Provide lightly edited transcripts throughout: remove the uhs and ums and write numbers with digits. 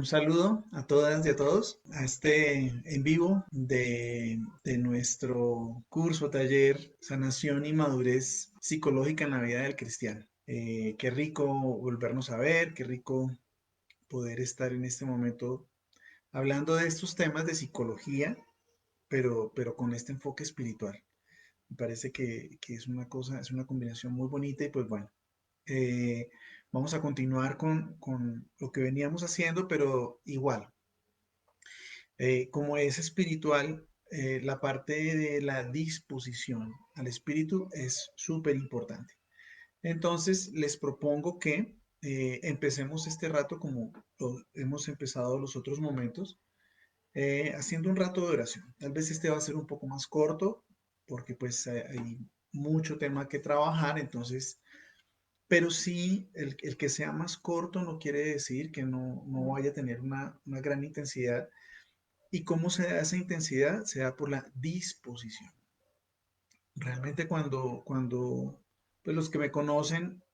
Un saludo a todas y a todos a este en vivo de nuestro curso, taller, sanación y madurez psicológica en la vida del cristiano. Qué rico volvernos a ver, qué rico poder estar en este momento hablando de estos temas de psicología, pero con este enfoque espiritual. Me parece que es una cosa, es una combinación muy bonita y pues bueno, eh, vamos a continuar con lo que veníamos haciendo, pero igual. Como es espiritual, la parte de la disposición al espíritu es súper importante. Entonces, les propongo que empecemos este rato como lo hemos empezado los otros momentos, haciendo un rato de oración. Tal vez este va a ser un poco más corto, porque pues hay mucho tema que trabajar, entonces, pero sí, el que sea más corto no quiere decir que no vaya a tener una gran intensidad. ¿Y cómo se da esa intensidad? Se da por la disposición. Realmente cuando pues los que me conocen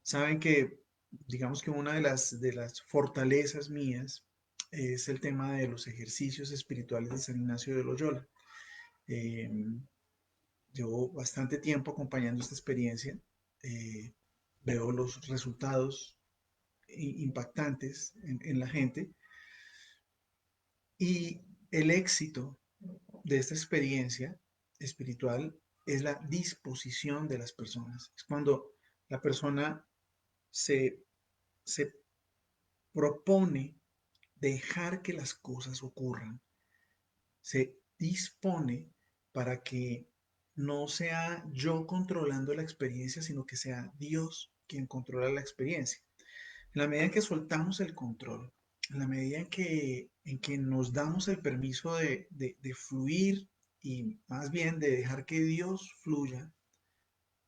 saben que, digamos que una de las fortalezas mías es el tema de los ejercicios espirituales de San Ignacio de Loyola. Eh, Llevo bastante tiempo acompañando esta experiencia. eh, Veo los resultados impactantes en la gente y el éxito de esta experiencia espiritual es la disposición de las personas. Es cuando la persona se, se propone dejar que las cosas ocurran, se dispone para que no sea yo controlando la experiencia, sino que sea Dios quien controla la experiencia. En la medida en que soltamos el control, en la medida en que nos damos el permiso de fluir y más bien de dejar que Dios fluya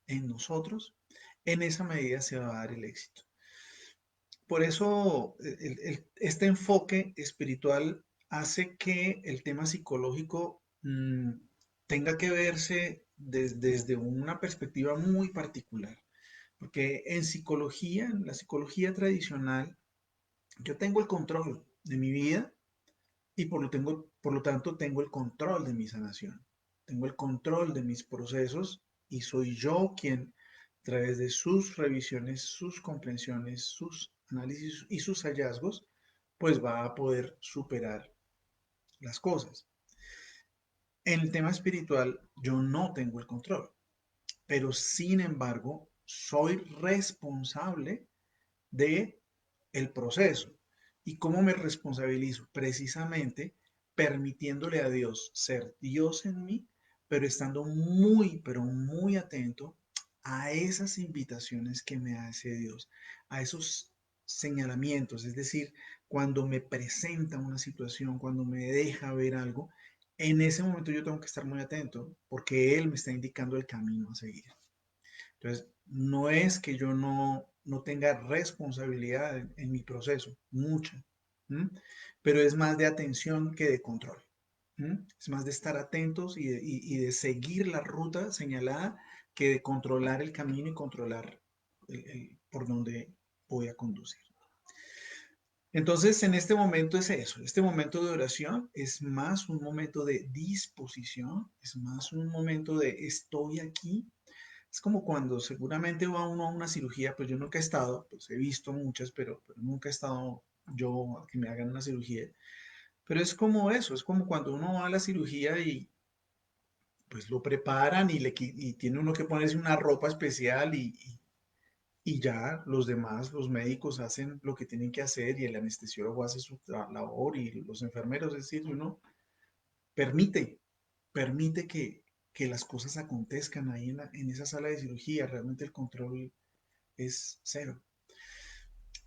en nosotros, en esa medida se va a dar el éxito. Por eso este enfoque espiritual hace que el tema psicológico tenga que verse desde una perspectiva muy particular. Porque en psicología, en la psicología tradicional, yo tengo el control de mi vida y por lo tanto tengo el control de mi sanación. Tengo el control de mis procesos y soy yo quien, a través de sus revisiones, sus comprensiones, sus análisis y sus hallazgos, pues va a poder superar las cosas. En el tema espiritual, yo no tengo el control, pero sin embargo, soy responsable de el proceso. ¿Y cómo me responsabilizo? Precisamente permitiéndole a Dios ser Dios en mí, pero estando muy, pero muy atento a esas invitaciones que me hace Dios, a esos señalamientos, es decir, cuando me presenta una situación, cuando me deja ver algo, en ese momento yo tengo que estar muy atento porque Él me está indicando el camino a seguir. Entonces, no es que yo no tenga responsabilidad en mi proceso, mucha, ¿m? Pero es más de atención que de control. ¿M? Es más de estar atentos y de seguir la ruta señalada que de controlar el camino y controlar por donde voy a conducir. Entonces, en este momento es eso, este momento de oración es más un momento de disposición, es más un momento de estoy aquí. Es como cuando seguramente va uno a una cirugía, pues yo nunca he estado, pues he visto muchas, pero nunca he estado yo a que me hagan una cirugía. Pero es como eso, es como cuando uno va a la cirugía y pues lo preparan y tiene uno que ponerse una ropa especial y ya los demás, los médicos hacen lo que tienen que hacer y el anestesiólogo hace su labor y los enfermeros, es decir, uno permite, permite que las cosas acontezcan ahí en esa sala de cirugía. Realmente el control es cero.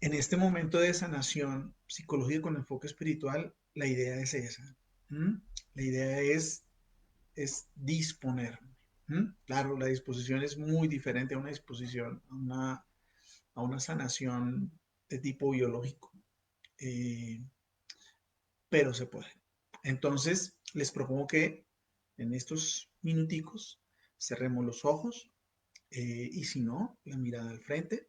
En este momento de sanación psicológica con enfoque espiritual, la idea es esa. ¿M? La idea es disponerme. ¿M? Claro, la disposición es muy diferente a una disposición, a una sanación de tipo biológico, eh, pero se puede. Entonces, les propongo que en estos minuticos cerremos los ojos y si no, la mirada al frente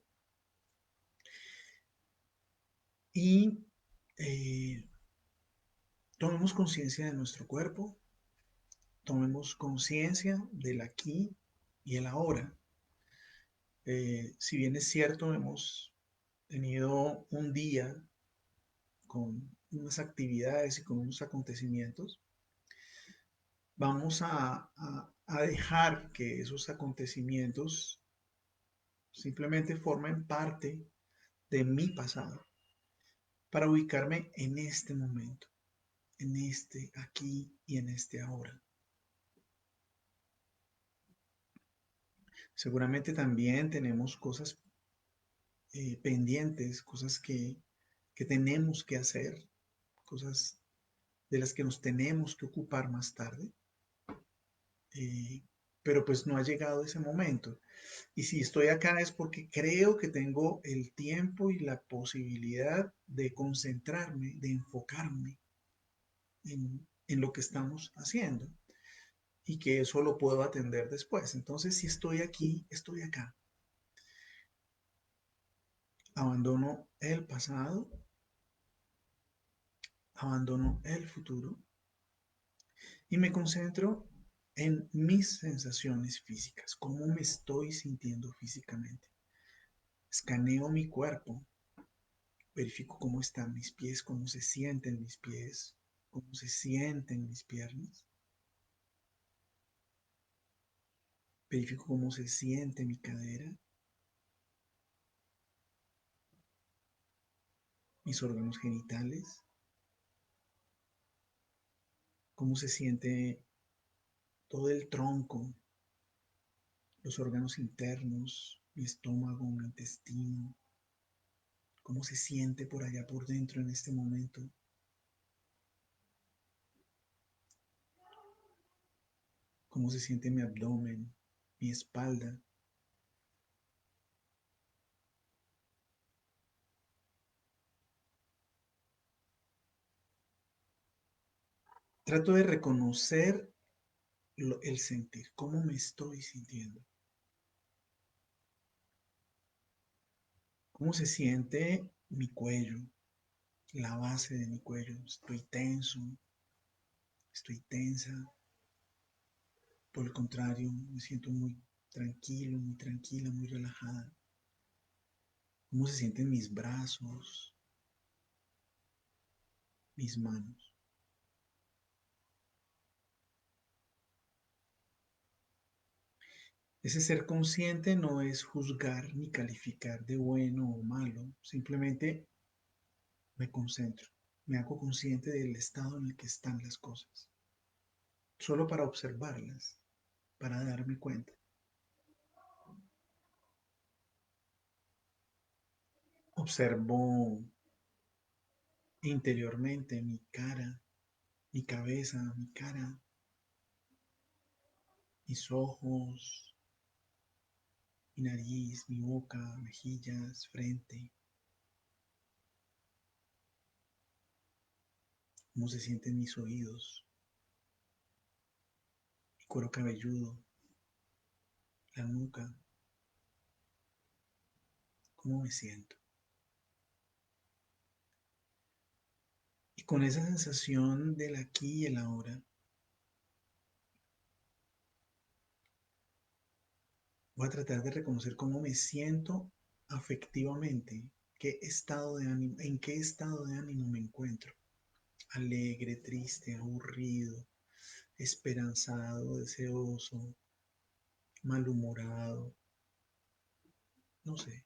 Y eh, tomemos conciencia de nuestro cuerpo, tomemos conciencia del aquí y el ahora. Si bien es cierto, hemos tenido un día con unas actividades y con unos acontecimientos, vamos a dejar que esos acontecimientos simplemente formen parte de mi pasado para ubicarme en este momento, en este aquí y en este ahora. Seguramente también tenemos cosas pendientes, cosas que tenemos que hacer, cosas de las que nos tenemos que ocupar más tarde, eh, pero pues no ha llegado ese momento. Y si estoy acá es porque creo que tengo el tiempo y la posibilidad de concentrarme, de enfocarme en lo que estamos haciendo y que eso lo puedo atender después. Entonces, si estoy aquí, estoy acá. Abandono el pasado, abandono el futuro y me concentro en mis sensaciones físicas, cómo me estoy sintiendo físicamente. Escaneo mi cuerpo, verifico cómo están mis pies, cómo se sienten mis pies, cómo se sienten mis piernas, verifico cómo se siente mi cadera, mis órganos genitales, cómo se siente todo el tronco, los órganos internos, mi estómago, mi intestino, cómo se siente por allá por dentro en este momento, cómo se siente mi abdomen, mi espalda. Trato de reconocer el sentir, cómo me estoy sintiendo, cómo se siente mi cuello, la base de mi cuello. Estoy tenso, estoy tensa. Por el contrario, me siento muy tranquilo, muy tranquila, muy relajada. Cómo se sienten mis brazos, mis manos. Ese ser consciente no es juzgar ni calificar de bueno o malo, simplemente me concentro, me hago consciente del estado en el que están las cosas, solo para observarlas, para darme cuenta. Observo interiormente mi cara, mi cabeza, mi cara, mis ojos, mi nariz, mi boca, mejillas, frente, cómo se sienten mis oídos, mi cuero cabelludo, la nuca, cómo me siento. Y con esa sensación del aquí y el ahora, voy a tratar de reconocer cómo me siento afectivamente, en qué estado de ánimo me encuentro. Alegre, triste, aburrido, esperanzado, deseoso, malhumorado, no sé.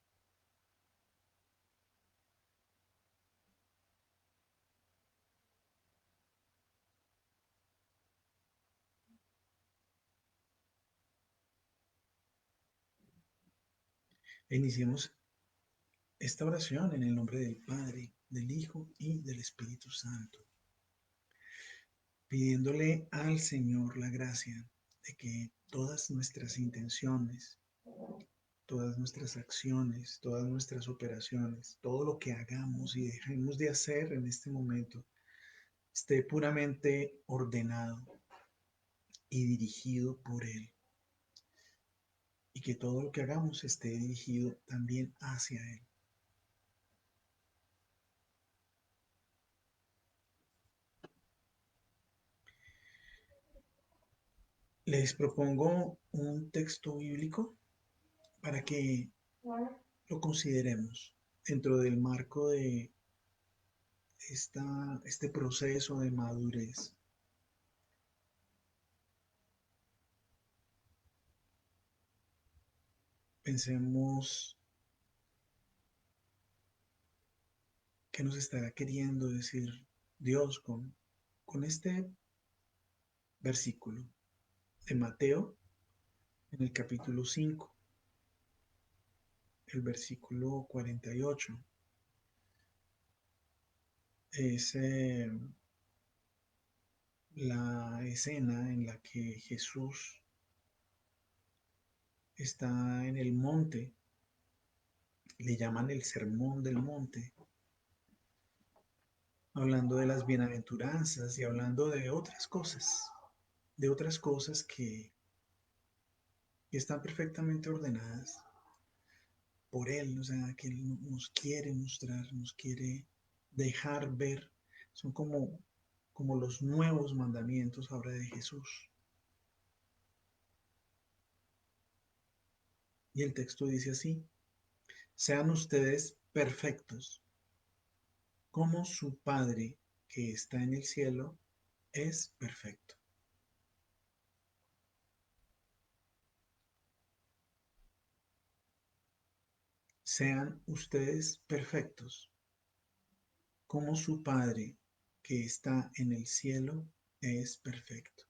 Iniciemos esta oración en el nombre del Padre, del Hijo y del Espíritu Santo, pidiéndole al Señor la gracia de que todas nuestras intenciones, todas nuestras acciones, todas nuestras operaciones, todo lo que hagamos y dejemos de hacer en este momento, esté puramente ordenado y dirigido por Él, y que todo lo que hagamos esté dirigido también hacia Él. Les propongo un texto bíblico para que lo consideremos dentro del marco de este proceso de madurez. Pensemos qué nos estará queriendo decir Dios con este versículo de Mateo en el capítulo 5, el versículo 48. Es la escena en la que Jesús está en el monte, le llaman el sermón del monte, hablando de las bienaventuranzas y hablando de otras cosas que están perfectamente ordenadas por Él, o sea, que Él nos quiere mostrar, nos quiere dejar ver. Son como los nuevos mandamientos ahora de Jesús. Y el texto dice así: sean ustedes perfectos, como su Padre que está en el cielo es perfecto. Sean ustedes perfectos, como su Padre que está en el cielo es perfecto.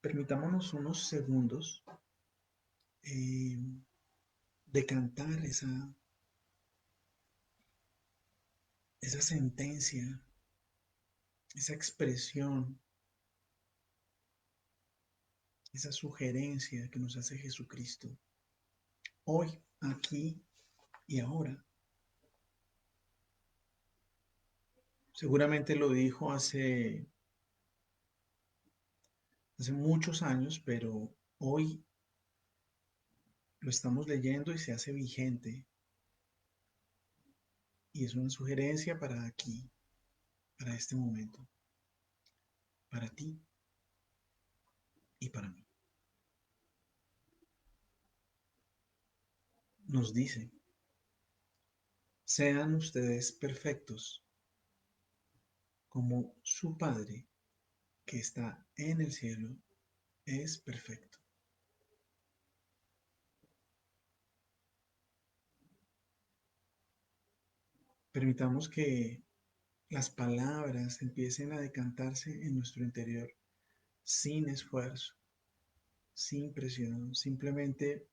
Permitámonos unos segundos eh, de cantar esa sentencia, esa expresión, esa sugerencia que nos hace Jesucristo hoy, aquí y ahora. Seguramente lo dijo hace muchos años, pero hoy lo estamos leyendo y se hace vigente. Y es una sugerencia para aquí, para este momento, para ti y para mí. Nos dice: sean ustedes perfectos, como su Padre que está en el cielo es perfecto. Permitamos que las palabras empiecen a decantarse en nuestro interior sin esfuerzo, sin presión. Simplemente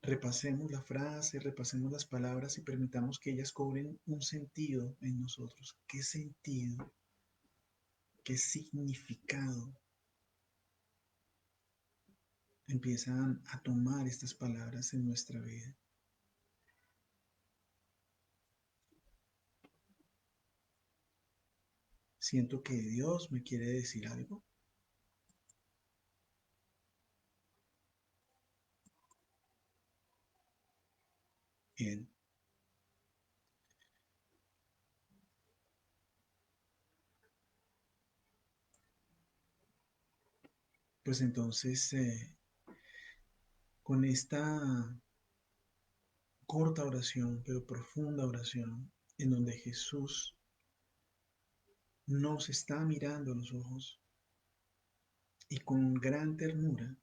repasemos la frase, repasemos las palabras y permitamos que ellas cobren un sentido en nosotros. ¿Qué sentido? ¿Qué significado empiezan a tomar estas palabras en nuestra vida? Siento que Dios me quiere decir algo. Bien, pues entonces con esta corta oración, pero profunda oración, en donde Jesús nos está mirando a los ojos y con gran ternura,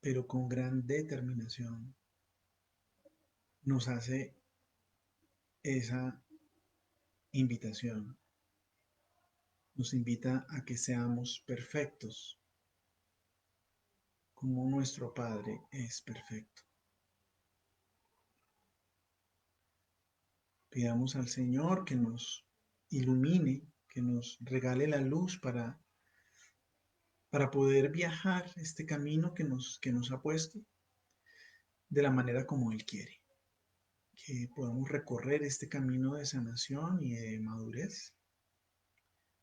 pero con gran determinación, nos hace esa invitación. Nos invita a que seamos perfectos, como nuestro Padre es perfecto. Pidamos al Señor que nos ilumine, que nos regale la luz para poder viajar este camino que nos ha puesto de la manera como Él quiere. Que podamos recorrer este camino de sanación y de madurez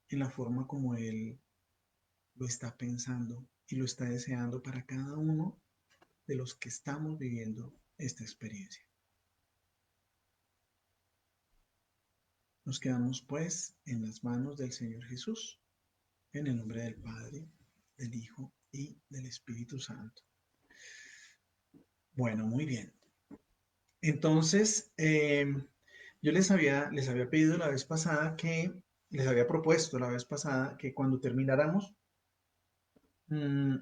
en la forma como Él lo está pensando y lo está deseando para cada uno de los que estamos viviendo esta experiencia. Nos quedamos pues en las manos del Señor Jesús, En el nombre del Padre, del Hijo y del Espíritu Santo. Bueno, muy bien. Entonces, yo les había pedido la vez pasada les había propuesto la vez pasada que cuando termináramos, mm,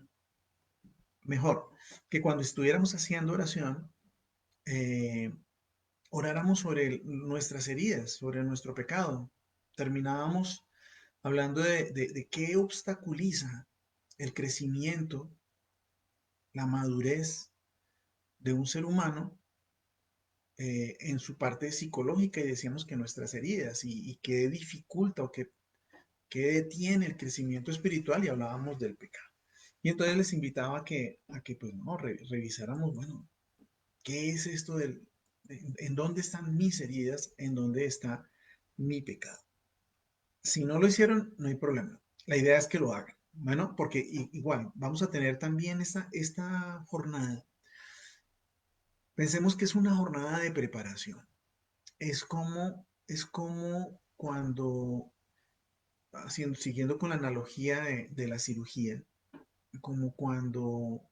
mejor, que cuando estuviéramos haciendo oración, eh, oráramos sobre nuestras heridas, sobre nuestro pecado. Terminábamos hablando de qué obstaculiza el crecimiento, la madurez de un ser humano en su parte psicológica y decíamos que nuestras heridas y qué dificulta o qué detiene el crecimiento espiritual y hablábamos del pecado. Y entonces les invitaba a que pues no, revisáramos, bueno, ¿qué es esto en dónde están mis heridas? ¿En dónde está mi pecado? Si no lo hicieron, no hay problema. La idea es que lo hagan. Bueno, porque igual vamos a tener también esta jornada. Pensemos que es una jornada de preparación. Es como cuando, siguiendo con la analogía de la cirugía, como cuando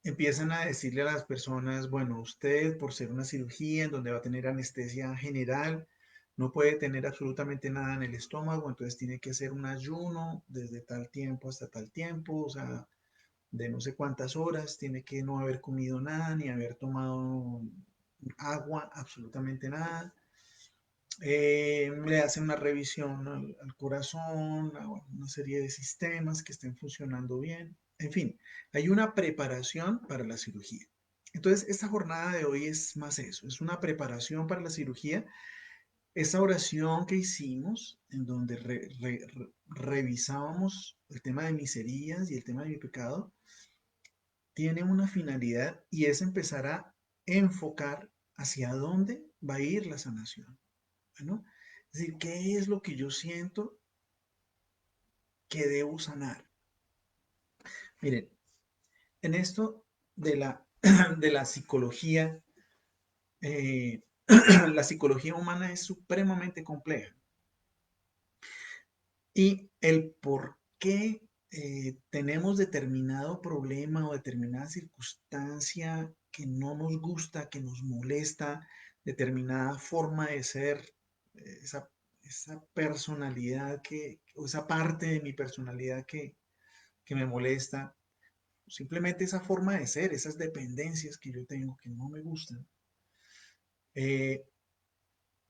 empiezan a decirle a las personas, bueno, usted por ser una cirugía en donde va a tener anestesia general, no puede tener absolutamente nada en el estómago, entonces tiene que hacer un ayuno desde tal tiempo hasta tal tiempo, o sea, de no sé cuántas horas, tiene que no haber comido nada, ni haber tomado agua, absolutamente nada. Le hacen una revisión al corazón, a una serie de sistemas que estén funcionando bien. En fin, hay una preparación para la cirugía. Entonces, esta jornada de hoy es más eso, es una preparación para la cirugía. Esa oración que hicimos, en donde revisábamos el tema de mis heridas y el tema de mi pecado, tiene una finalidad y es empezar a enfocar hacia dónde va a ir la sanación. ¿No? Es decir, ¿qué es lo que yo siento que debo sanar? Miren, en esto de la, de la psicología, eh, la psicología humana es supremamente compleja. Y el por qué tenemos determinado problema o determinada circunstancia que no nos gusta, que nos molesta, determinada forma de ser, esa personalidad o esa parte de mi personalidad que me molesta, simplemente esa forma de ser, esas dependencias que yo tengo que no me gustan, eh,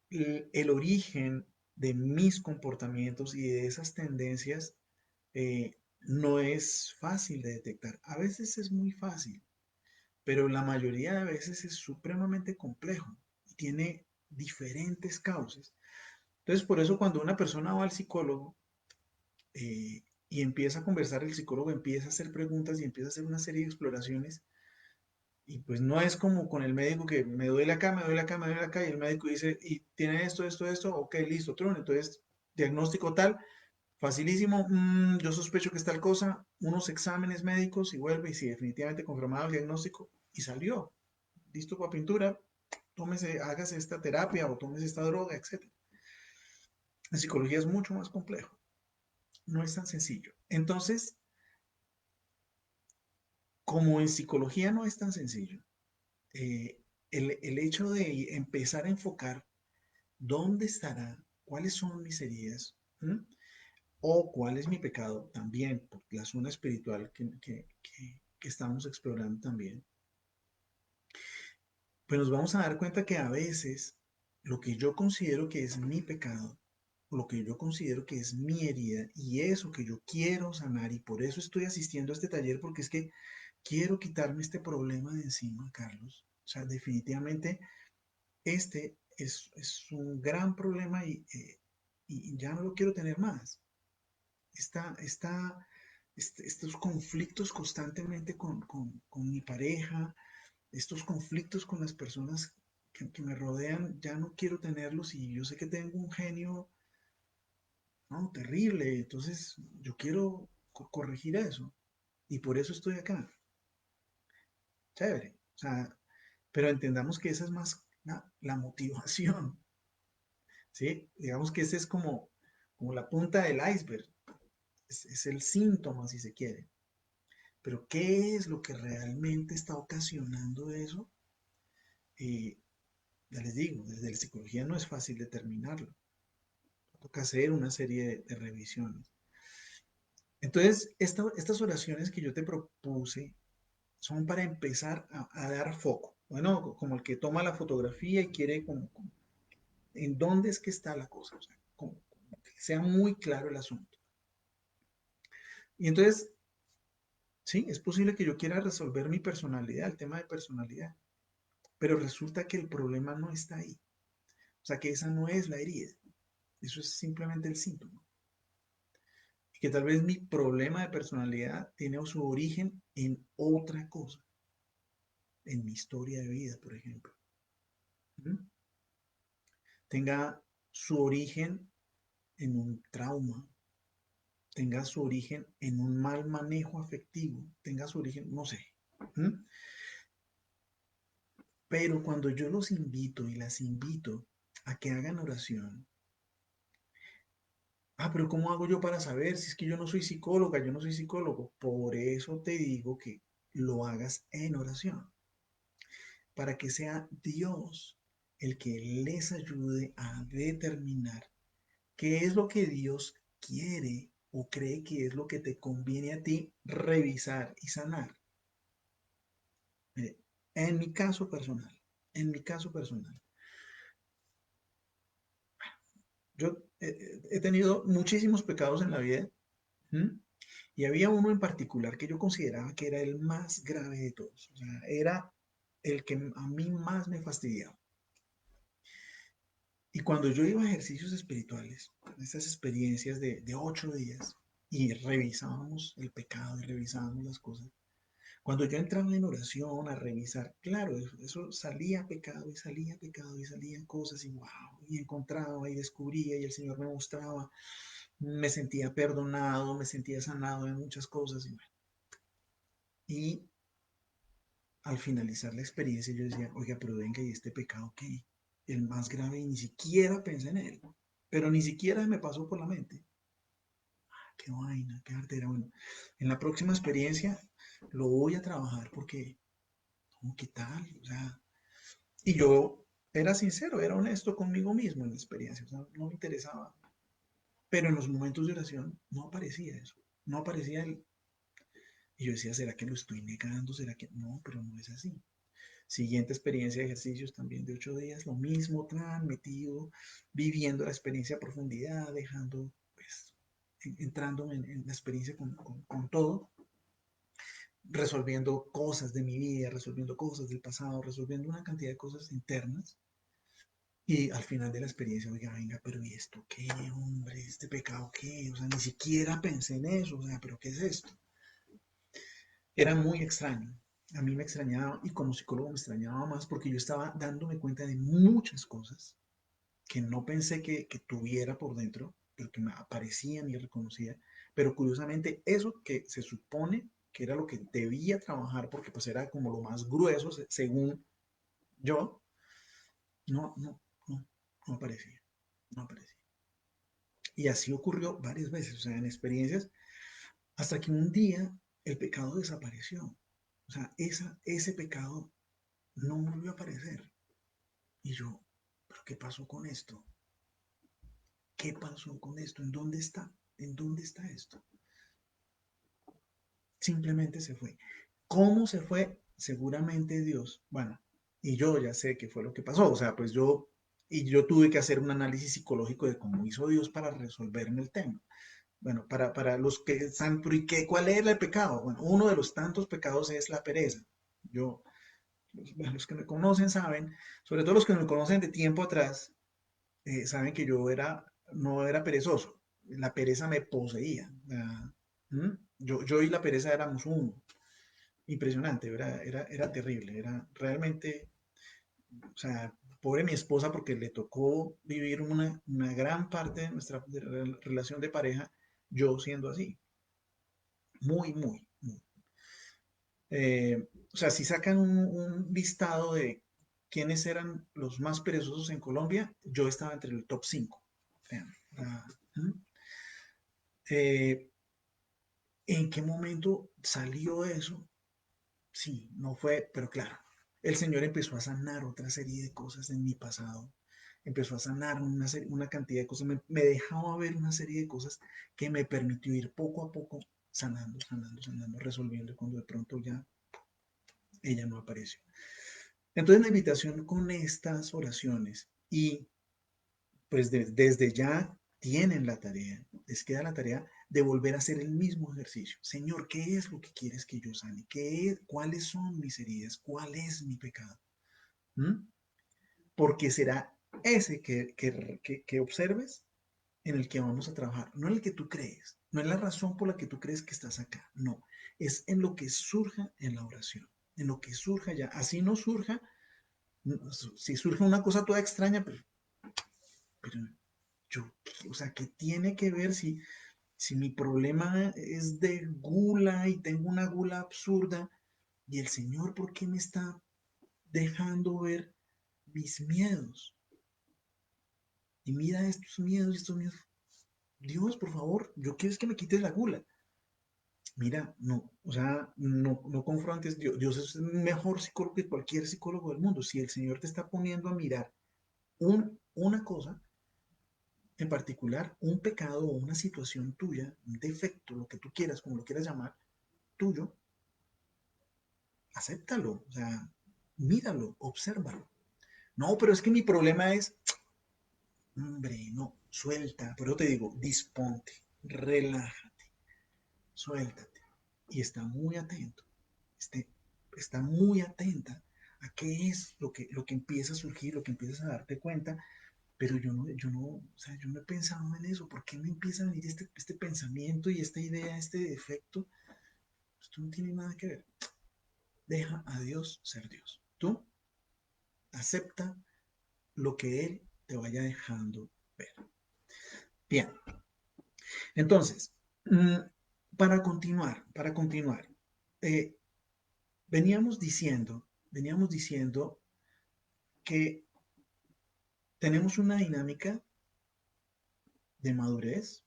el origen de mis comportamientos y de esas tendencias no es fácil de detectar. A veces es muy fácil, pero la mayoría de veces es supremamente complejo y tiene diferentes causas. Entonces, por eso cuando una persona va al psicólogo y empieza a conversar, el psicólogo empieza a hacer preguntas y empieza a hacer una serie de exploraciones. Y pues no es como con el médico que me duele acá, me duele acá, me duele acá, y el médico dice, y tiene esto, esto, esto, ok, listo, Tron. Entonces, diagnóstico tal, facilísimo, yo sospecho que es tal cosa, unos exámenes médicos y vuelve, y si definitivamente confirmado el diagnóstico, y salió, listo para pintura, tómese, hágase esta terapia o tómese esta droga, etc. La psicología es mucho más complejo, no es tan sencillo. Entonces, como en psicología no es tan sencillo, eh, el hecho de empezar a enfocar dónde estará, cuáles son mis heridas, ¿m? O cuál es mi pecado también, por la zona espiritual que estamos explorando también, pues nos vamos a dar cuenta que a veces lo que yo considero que es mi pecado, o lo que yo considero que es mi herida, y eso que yo quiero sanar, y por eso estoy asistiendo a este taller, porque es que quiero quitarme este problema de encima, Carlos. O sea, definitivamente este es un gran problema y ya no lo quiero tener más. Estos conflictos constantemente con mi pareja, estos conflictos con las personas que me rodean, ya no quiero tenerlos y yo sé que tengo un genio, no, terrible. Entonces yo quiero corregir eso y por eso estoy acá. Chévere. O sea, pero entendamos que esa es más la motivación, ¿sí? Digamos que ese es como como la punta del iceberg, es el síntoma si se quiere. Pero ¿qué es lo que realmente está ocasionando eso? Eh, ya les digo, desde la psicología no es fácil determinarlo. Toca hacer una serie de revisiones. Entonces, estas oraciones que yo te propuse son para empezar a dar foco. Bueno, como el que toma la fotografía y quiere en dónde es que está la cosa, o sea, como que sea muy claro el asunto. Y entonces, sí, es posible que yo quiera resolver mi personalidad, el tema de personalidad, pero resulta que el problema no está ahí. O sea, que esa no es la herida, eso es simplemente el síntoma. Y que tal vez mi problema de personalidad tiene su origen en otra cosa, en mi historia de vida, por ejemplo. ¿Mm? Tenga su origen en un trauma, tenga su origen en un mal manejo afectivo, tenga su origen, no sé. ¿Mm? Pero cuando yo los invito y las invito a que hagan oración, pero ¿cómo hago yo para saber si es que yo no soy psicóloga, yo no soy psicólogo? Por eso te digo que lo hagas en oración, para que sea Dios el que les ayude a determinar qué es lo que Dios quiere o cree que es lo que te conviene a ti revisar y sanar. Mire, en mi caso personal, en mi caso personal, yo he tenido muchísimos pecados en la vida. ¿Mm? Y había uno en particular que yo consideraba que era el más grave de todos. O sea, era el que a mí más me fastidiaba. Y cuando yo iba a ejercicios espirituales, estas experiencias de 8 días, y revisábamos el pecado y revisábamos las cosas, cuando yo entraba en oración a revisar, claro, eso salía pecado y salía pecado y salían cosas y wow, y encontraba y descubría y el Señor me mostraba, me sentía perdonado, me sentía sanado de muchas cosas y bueno. Y al finalizar la experiencia yo decía, oiga, pero venga, ¿y este pecado qué? El más grave y ni siquiera pensé en él, pero ni siquiera me pasó por la mente. Qué vaina, qué artera. Bueno, en la próxima experiencia lo voy a trabajar porque, ¿cómo qué tal? O sea, y yo era sincero, era honesto conmigo mismo en la experiencia, o sea, no me interesaba. Pero en los momentos de oración no aparecía eso, no aparecía el... Y yo decía, ¿será que lo estoy negando? ¿Será que no? Pero no es así. Siguiente experiencia de ejercicios también de 8 días, lo mismo, tan metido, viviendo la experiencia a profundidad, dejando, pues, entrando en la experiencia con todo, resolviendo cosas de mi vida, resolviendo cosas del pasado, resolviendo una cantidad de cosas internas. Y al final de la experiencia, oiga, venga, pero ¿y esto qué, hombre? ¿Este pecado qué? O sea, ni siquiera pensé en eso, o sea, ¿pero qué es esto? Era muy extraño. A mí me extrañaba y como psicólogo me extrañaba más porque yo estaba dándome cuenta de muchas cosas que no pensé que tuviera por dentro, pero que me aparecían y reconocía. Pero curiosamente, eso que se supone que era lo que debía trabajar, porque pues era como lo más grueso, según yo, no, no, no, no aparecía, no aparecía. Y así ocurrió varias veces, o sea, en experiencias, hasta que un día el pecado desapareció. O sea, ese pecado no volvió a aparecer. Y yo, ¿pero qué pasó con esto? ¿Qué pasó con esto? ¿En dónde está? ¿En dónde está esto? Simplemente se fue. ¿Cómo se fue? Seguramente Dios. Bueno, y yo ya sé qué fue lo que pasó. O sea, pues yo tuve que hacer un análisis psicológico de cómo hizo Dios para resolverme el tema. Bueno, para los que están, ¿y qué, cuál es el pecado? Bueno, uno de los tantos pecados es la pereza. Yo, los que me conocen saben, sobre todo los que me conocen de tiempo atrás, saben que no era perezoso. La pereza me poseía. ¿Mm? Yo y la pereza éramos uno. Impresionante, era terrible. Era realmente, o sea, pobre mi esposa porque le tocó vivir una gran parte de nuestra relación de pareja yo siendo así. Muy, muy, muy. O sea, si sacan un listado de quiénes eran los más perezosos en Colombia, yo estaba entre el top 5. Vean, ¿mm? Eh, ¿En qué momento salió eso? Sí, no fue, pero claro, el Señor empezó a sanar otra serie de cosas en mi pasado. Empezó a sanar una cantidad de cosas. Me dejaba ver una serie de cosas que me permitió ir poco a poco sanando, sanando, sanando, resolviendo cuando de pronto ya ella no apareció. Entonces la invitación con estas oraciones y pues desde ya tienen la tarea, les queda la tarea de volver a hacer el mismo ejercicio. Señor, ¿qué es lo que quieres que yo sane? ¿Cuáles son mis heridas? ¿Cuál es mi pecado? ¿Mm? Porque será ese que observes en el que vamos a trabajar, no en el que tú crees, no es la razón por la que tú crees que estás acá, no, es en lo que surja en la oración, en lo que surja ya, así no surja, si surge una cosa toda extraña, pero yo, o sea, ¿qué tiene que ver si mi problema es de gula y tengo una gula absurda y el Señor, ¿por qué me está dejando ver mis miedos? Y mira estos miedos. Dios, por favor, yo quiero es que me quites la gula. Mira, no, o sea, no confrontes. Dios es el mejor psicólogo que cualquier psicólogo del mundo. Si el Señor te está poniendo a mirar una cosa en particular, un pecado o una situación tuya, un defecto, lo que tú quieras, como lo quieras llamar, tuyo, acéptalo, o sea, míralo, obsérvalo. No, pero es que mi problema es, hombre, no, suelta, pero te digo, disponte, relájate, suéltate y está muy atento, esté, está muy atenta a qué es lo que empieza a surgir, lo que empiezas a darte cuenta, pero o sea, yo no he pensado en eso, ¿por qué me empieza a venir este pensamiento y esta idea, este defecto? Esto no tiene nada que ver. Deja a Dios ser Dios. Tú acepta lo que Él te vaya dejando ver. Bien, entonces, para continuar, eh, veníamos diciendo que tenemos una dinámica de madurez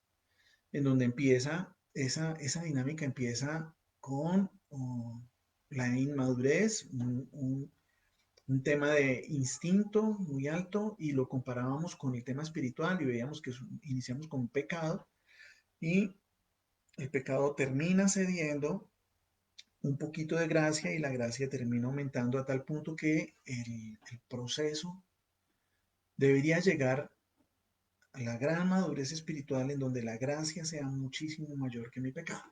en donde empieza, esa dinámica empieza con la inmadurez, un tema de instinto muy alto y lo comparábamos con el tema espiritual y veíamos que iniciamos con un pecado y el pecado termina cediendo un poquito de gracia y la gracia termina aumentando a tal punto que el proceso debería llegar a la gran madurez espiritual en donde la gracia sea muchísimo mayor que mi pecado.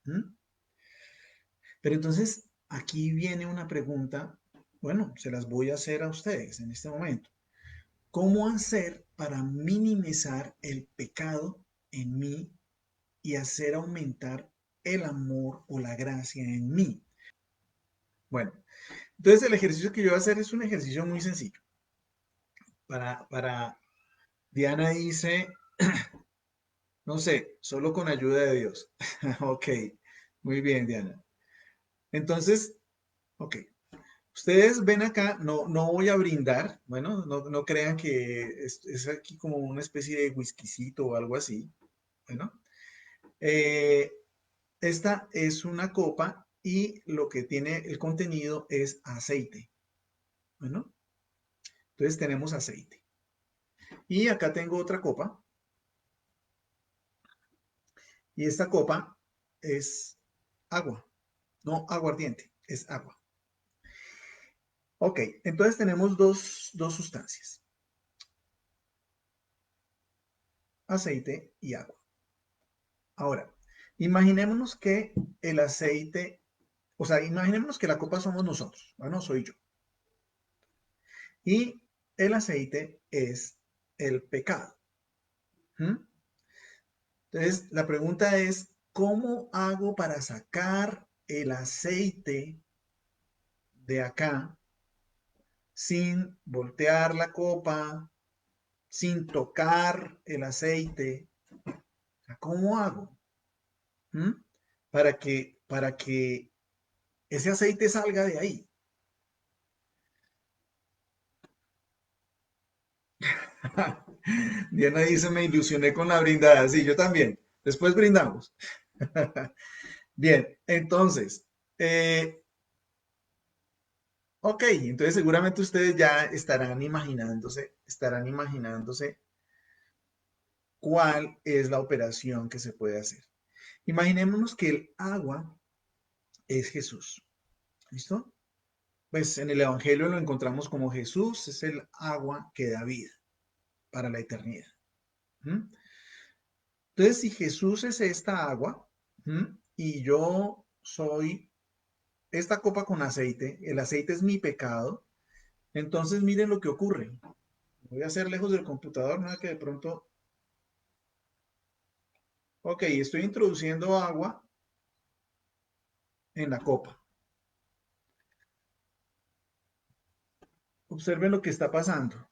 ¿Mm? Pero entonces aquí viene una pregunta, bueno, se las voy a hacer a ustedes en este momento. ¿Cómo hacer para minimizar el pecado en mí y hacer aumentar el amor o la gracia en mí? Bueno, entonces el ejercicio que yo voy a hacer es un ejercicio muy sencillo. Para Diana dice, no sé, solo con ayuda de Dios. Ok, muy bien, Diana. Entonces, ok, ustedes ven acá, no voy a brindar, bueno, no crean que es aquí como una especie de whiskycito o algo así. Bueno, eh, esta es una copa y lo que tiene el contenido es aceite. Bueno, entonces tenemos aceite. Y acá tengo otra copa y esta copa es agua, no aguardiente, es agua. Ok, entonces tenemos dos sustancias, aceite y agua. Ahora, imaginémonos que el aceite, o sea, imaginémonos que la copa somos nosotros, bueno, soy yo. Y el aceite es el pecado. ¿Mm? Entonces, la pregunta es, ¿cómo hago para sacar el aceite de acá sin voltear la copa, sin tocar el aceite? O sea, ¿cómo hago? ¿Mm? Para que ese aceite salga de ahí. Diana dice, me ilusioné con la brindada. Sí, yo también. Después brindamos. Bien, entonces, ok, entonces seguramente ustedes ya estarán imaginándose cuál es la operación que se puede hacer. Imaginémonos que el agua es Jesús. ¿Listo? Pues en el Evangelio lo encontramos como Jesús es el agua que da vida para la eternidad. ¿Mm? Entonces, si Jesús es esta agua, y yo soy esta copa con aceite, el aceite es mi pecado, entonces miren lo que ocurre. Voy a hacer lejos del computador, nada que de pronto, ok, estoy introduciendo agua en la copa. Observen lo que está pasando.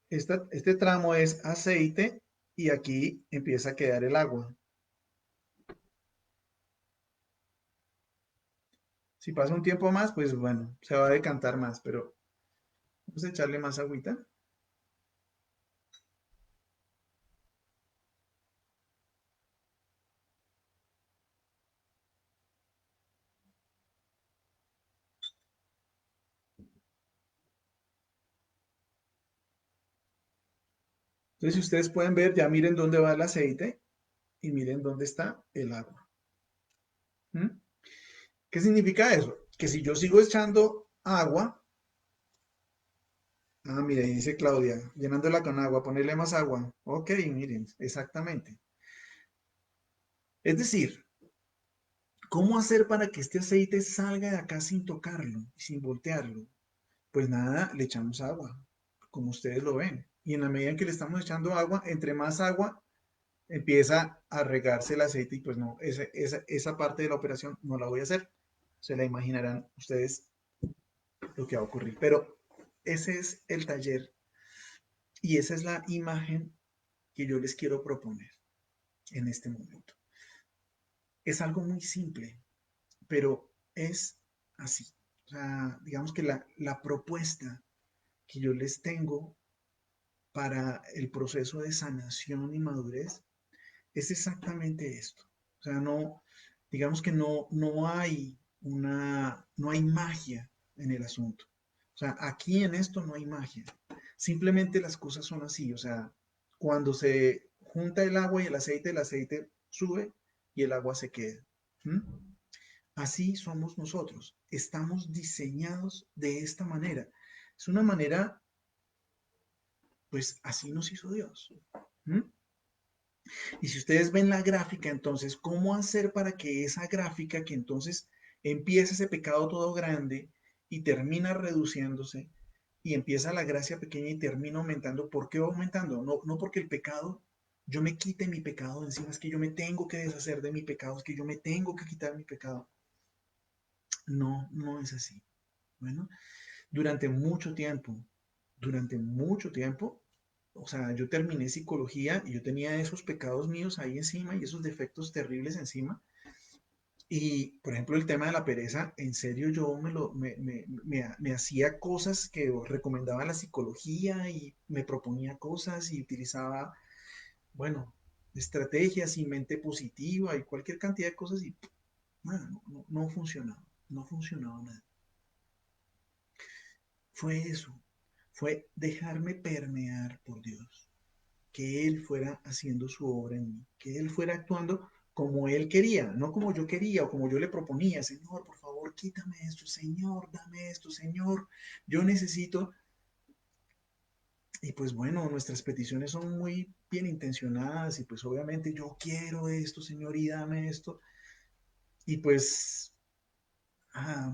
Este tramo es aceite y aquí empieza a quedar el agua. Si pasa un tiempo más, pues bueno, se va a decantar más, pero vamos a echarle más agüita. Entonces, si ustedes pueden ver, ya miren dónde va el aceite y miren dónde está el agua. ¿Mm? ¿Qué significa eso? Que si yo sigo echando agua, mire, dice Claudia, llenándola con agua, ponerle más agua. Ok, miren, exactamente. Es decir, ¿cómo hacer para que este aceite salga de acá sin tocarlo, sin voltearlo? Pues nada, le echamos agua, como ustedes lo ven. Y en la medida en que le estamos echando agua, entre más agua, empieza a regarse el aceite y pues no, esa parte de la operación no la voy a hacer. Se la imaginarán ustedes lo que va a ocurrir. Pero ese es el taller y esa es la imagen que yo les quiero proponer en este momento. Es algo muy simple, pero es así. O sea, digamos que la propuesta que yo les tengo para el proceso de sanación y madurez es exactamente esto. O sea, no, digamos que no hay magia en el asunto. O sea, aquí en esto no hay magia. Simplemente las cosas son así. O sea, cuando se junta el aceite sube y el agua se queda. ¿Mm? Así somos nosotros. Estamos diseñados de esta manera. Es una manera, pues así nos hizo Dios. ¿Mm? Y si ustedes ven la gráfica, entonces, ¿cómo hacer para que esa gráfica, que entonces empieza ese pecado todo grande y termina reduciéndose y empieza la gracia pequeña y termina aumentando? ¿Por qué va aumentando? No, no porque el pecado, yo me quite mi pecado de encima, es que yo me tengo que deshacer de mi pecado, es que yo me tengo que quitar mi pecado. No, no es así. Bueno, durante mucho tiempo, o sea, yo terminé psicología y yo tenía esos pecados míos ahí encima y esos defectos terribles encima. Y, por ejemplo, el tema de la pereza, en serio, yo me hacía cosas que recomendaba la psicología y me proponía cosas y utilizaba, bueno, estrategias y mente positiva y cualquier cantidad de cosas y nada, no funcionaba, no funcionaba nada. Fue eso, fue dejarme permear por Dios, que Él fuera haciendo su obra en mí, que Él fuera actuando como Él quería, no como yo quería o como yo le proponía. Señor, por favor, quítame esto, Señor, dame esto, Señor, yo necesito. Y pues bueno, nuestras peticiones son muy bien intencionadas y pues obviamente yo quiero esto, Señor, y dame esto. Y pues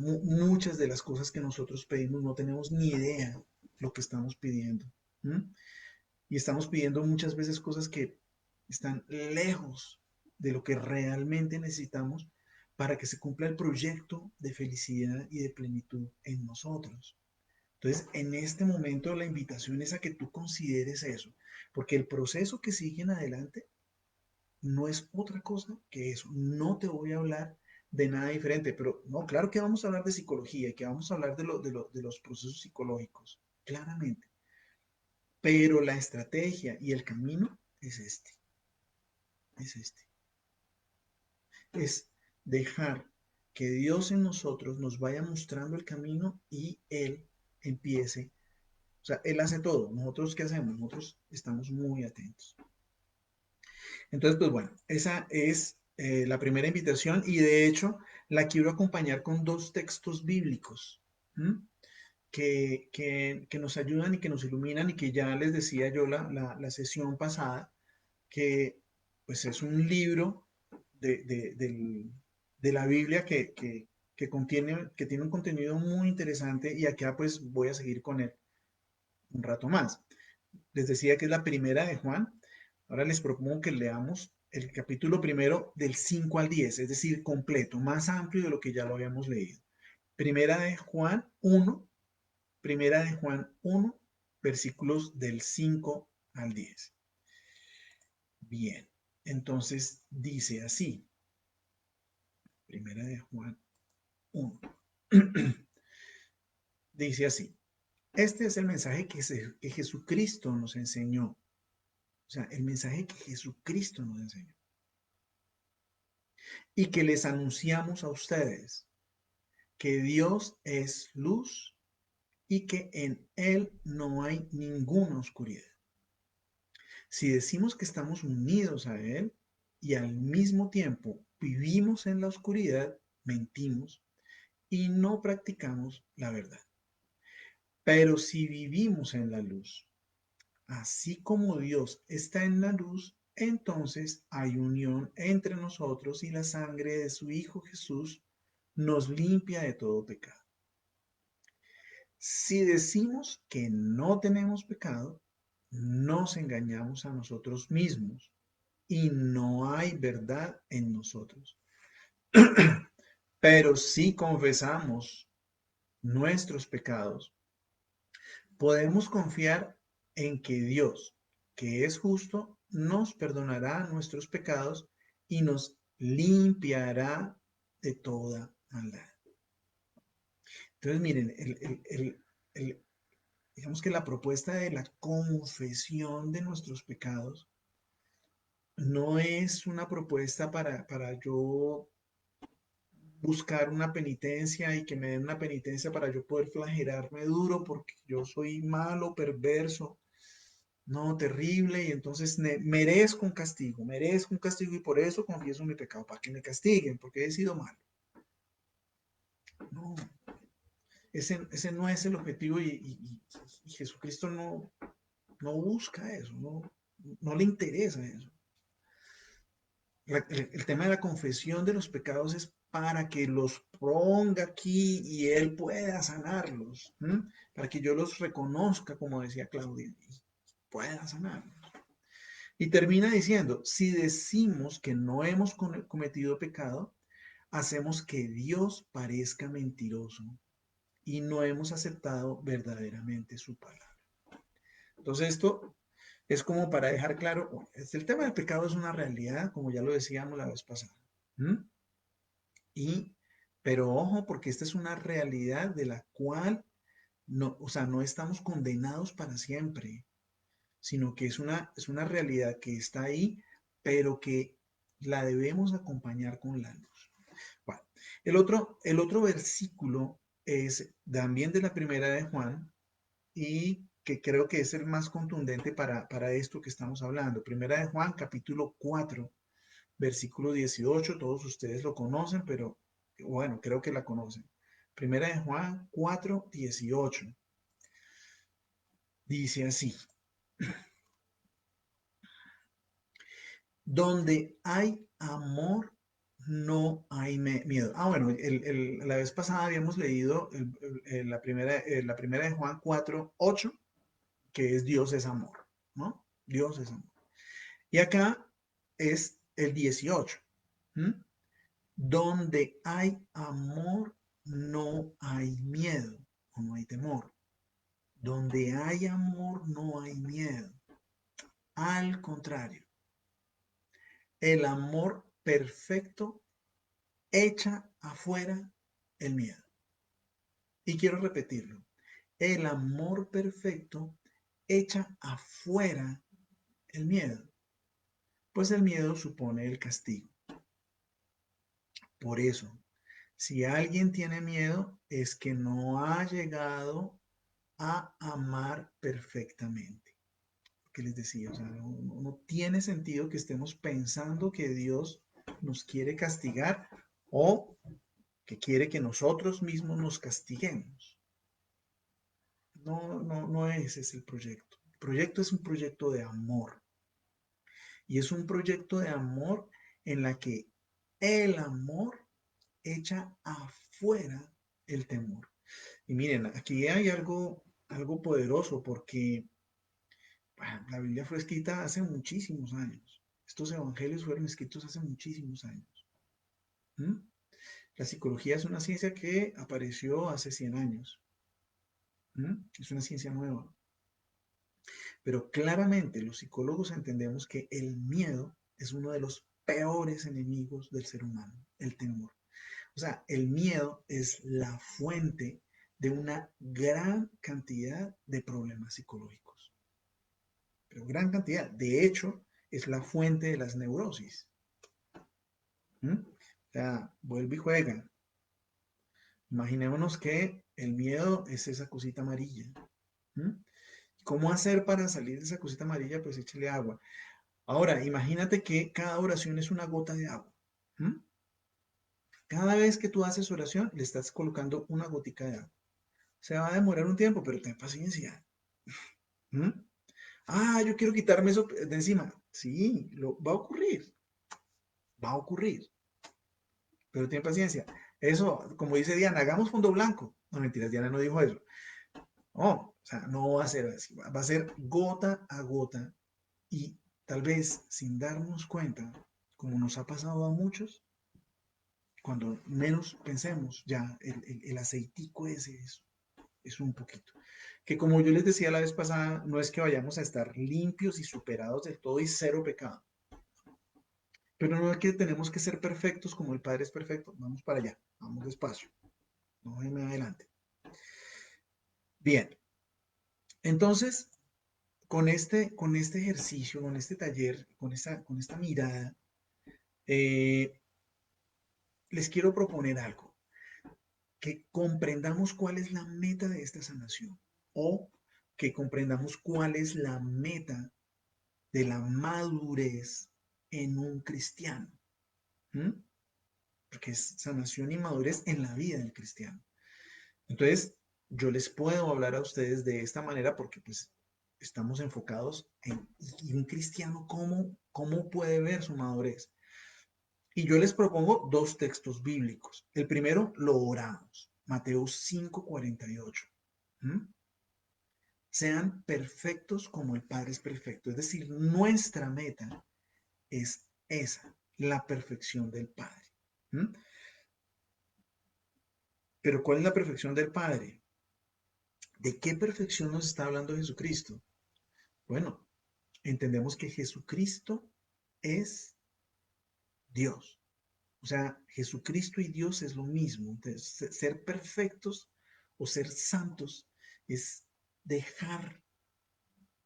muchas de las cosas que nosotros pedimos no tenemos ni idea lo que estamos pidiendo. ¿M? Y estamos pidiendo muchas veces cosas que están lejos de lo que realmente necesitamos para que se cumpla el proyecto de felicidad y de plenitud en nosotros. Entonces, en este momento la invitación es a que tú consideres eso, porque el proceso que sigue en adelante no es otra cosa que eso. No te voy a hablar de nada diferente, pero no, claro que vamos a hablar de psicología y que vamos a hablar de los procesos psicológicos, claramente. Pero la estrategia y el camino es este, es este. Es dejar que Dios en nosotros nos vaya mostrando el camino y Él empiece. O sea, Él hace todo. ¿Nosotros qué hacemos? Nosotros estamos muy atentos. Entonces, pues bueno, esa es la primera invitación y de hecho la quiero acompañar con dos textos bíblicos. ¿Mm? Que nos ayudan y que nos iluminan y que ya les decía yo la sesión pasada, que pues es un libro de la Biblia que tiene un contenido muy interesante y acá pues voy a seguir con él un rato más. Les decía que es la primera de Juan. Ahora les propongo que leamos el capítulo primero del 5 al 10, es decir, completo, más amplio de lo que ya lo habíamos leído. Primera de Juan 1, primera de Juan 1, versículos del 5 al 10. Bien, entonces dice así, primera de Juan 1. Dice así, este es el mensaje que Jesucristo nos enseñó. O sea, el mensaje que Jesucristo nos enseñó. Y que les anunciamos a ustedes, que Dios es luz y que en Él no hay ninguna oscuridad. Si decimos que estamos unidos a Él y al mismo tiempo vivimos en la oscuridad, mentimos y no practicamos la verdad. Pero si vivimos en la luz, así como Dios está en la luz, entonces hay unión entre nosotros y la sangre de su Hijo Jesús nos limpia de todo pecado. Si decimos que no tenemos pecado, nos engañamos a nosotros mismos y no hay verdad en nosotros. Pero si confesamos nuestros pecados, podemos confiar en que Dios, que es justo, nos perdonará nuestros pecados y nos limpiará de toda maldad. Entonces, miren, digamos que la propuesta de la confesión de nuestros pecados no es una propuesta para yo buscar una penitencia y que me den una penitencia para yo poder flagelarme duro porque yo soy malo, perverso, no, terrible, y entonces merezco un castigo y por eso confieso mi pecado, para que me castiguen, porque he sido malo. No, ese no es el objetivo y Jesucristo no busca eso, no le interesa eso. El tema de la confesión de los pecados es para que los ponga aquí y Él pueda sanarlos, ¿m? Para que yo los reconozca, como decía Claudia, y pueda sanarlos. Y termina diciendo, si decimos que no hemos cometido pecado, hacemos que Dios parezca mentiroso y no hemos aceptado verdaderamente su palabra. Entonces esto es como para dejar claro, bueno, el tema del pecado es una realidad, como ya lo decíamos la vez pasada. ¿Mm? Y, pero ojo, porque esta es una realidad de la cual no, o sea, no estamos condenados para siempre, sino que es una realidad que está ahí, pero que la debemos acompañar con la luz. Bueno, el otro versículo es también de la primera de Juan y que creo que es el más contundente para esto que estamos hablando. Primera de Juan, capítulo 4, versículo 18, todos ustedes lo conocen, pero bueno, creo que la conocen. Primera de Juan 4, 18. Dice así, donde hay amor, no hay miedo. Ah, bueno, la vez pasada habíamos leído la primera de Juan 4, 8, que es Dios es amor, ¿no? Dios es amor. Y acá es el 18. ¿Mm? Donde hay amor, no hay miedo o no hay temor. Donde hay amor, no hay miedo. Al contrario, el amor perfecto echa afuera el miedo. Y quiero repetirlo. El amor perfecto echa afuera el miedo? Pues el miedo supone el castigo. Por eso, si alguien tiene miedo, es que no ha llegado a amar perfectamente. Que les decía, o sea, no tiene sentido que estemos pensando que Dios nos quiere castigar o que quiere que nosotros mismos nos castiguemos. No ese es el proyecto. El proyecto es un proyecto de amor. Y es un proyecto de amor en la que el amor echa afuera el temor. Y miren, aquí hay algo poderoso porque bueno, la Biblia fue escrita hace muchísimos años. Estos evangelios fueron escritos hace muchísimos años. ¿Mm? La psicología es una ciencia que apareció hace 100 años. ¿Mm? Es una ciencia nueva. Pero claramente los psicólogos entendemos que el miedo es uno de los peores enemigos del ser humano, el temor. O sea, el miedo es la fuente de una gran cantidad de problemas psicológicos. Pero gran cantidad. De hecho, es la fuente de las neurosis. ¿Mm? O sea, vuelve y juega. Imaginémonos que el miedo es esa cosita amarilla. ¿Mm? ¿Cómo hacer para salir de esa cosita amarilla? Pues échale agua. Ahora, imagínate que cada oración es una gota de agua. ¿Mm? Cada vez que tú haces oración, le estás colocando una gotica de agua. Se va a demorar un tiempo, pero ten paciencia. ¿Mm? Ah, yo quiero quitarme eso de encima. Sí, va a ocurrir. Va a ocurrir. Pero ten paciencia. Eso, como dice Diana, hagamos fondo blanco. No, mentiras, Diana no dijo eso. No, o sea, no va a ser así. Va a ser gota a gota y tal vez sin darnos cuenta, como nos ha pasado a muchos, cuando menos pensemos, ya el aceitico ese es un poquito. Que como yo les decía la vez pasada, no es que vayamos a estar limpios y superados del todo y cero pecado. Pero no es que tenemos que ser perfectos como el Padre es perfecto. Vamos para allá, vamos despacio. No me adelante. Bien, entonces, con este ejercicio, con este taller, con esta mirada, eh, les quiero proponer algo, que comprendamos cuál es la meta de esta sanación o que comprendamos cuál es la meta de la madurez en un cristiano. ¿Mm? Porque es sanación y madurez en la vida del cristiano. Entonces, yo les puedo hablar a ustedes de esta manera porque pues estamos enfocados en y un cristiano cómo puede ver su madurez. Y yo les propongo dos textos bíblicos. El primero lo oramos, Mateo 5:48. ¿Mm? Sean perfectos como el Padre es perfecto. Es decir, nuestra meta es esa, la perfección del Padre. ¿Mm? Pero ¿cuál es la perfección del Padre? ¿De qué perfección nos está hablando Jesucristo? Bueno, entendemos que Jesucristo es Dios. O sea, Jesucristo y Dios es lo mismo. Entonces, ser perfectos o ser santos es dejar